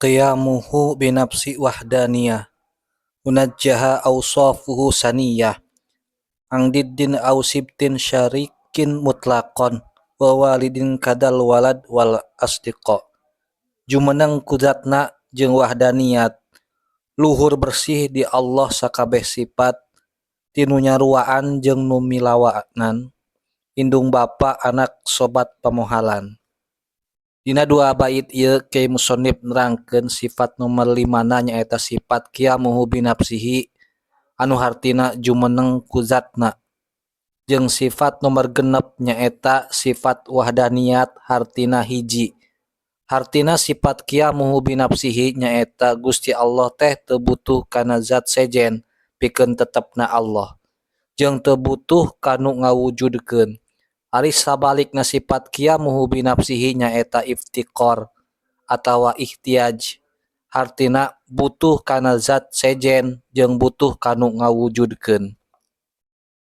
qiyamuhu binafsi wahdaniyah munajjaha awsafuhu saniyah ang diddin aw sibtin syarikin mutlaqan wa walidin kadal walad wal asdiqa. Jumeneng kudatna jeung wahdaniyat, luhur bersih di Allah sakabeh sifat, tinu nyaruaan jeung nu milawanan, indung bapa anak sobat pamohalan. Dina dua bait ieu Kyai Musonib nerangkeun sifat nomor 5 nyaeta sifat qiyamuhu binafsihi anu hartina jumeneng ku zatna, jeung sifat nomor 6 nyaeta sifat wahdaniyat hartina hiji. Hartina sifat qiyamuhu binafsihi nyaeta Gusti Allah teh teu butuh kana zat sejen pikeun tetepna Allah, jeung teu butuh kanu ngawujudkeun. Ari sabalikna sifat qiyamuhu binafsihi nyaeta iftiqor atawa ihtiyaj, hartina butuh kana zat sejen jeung butuh kanu ngawujudkeun.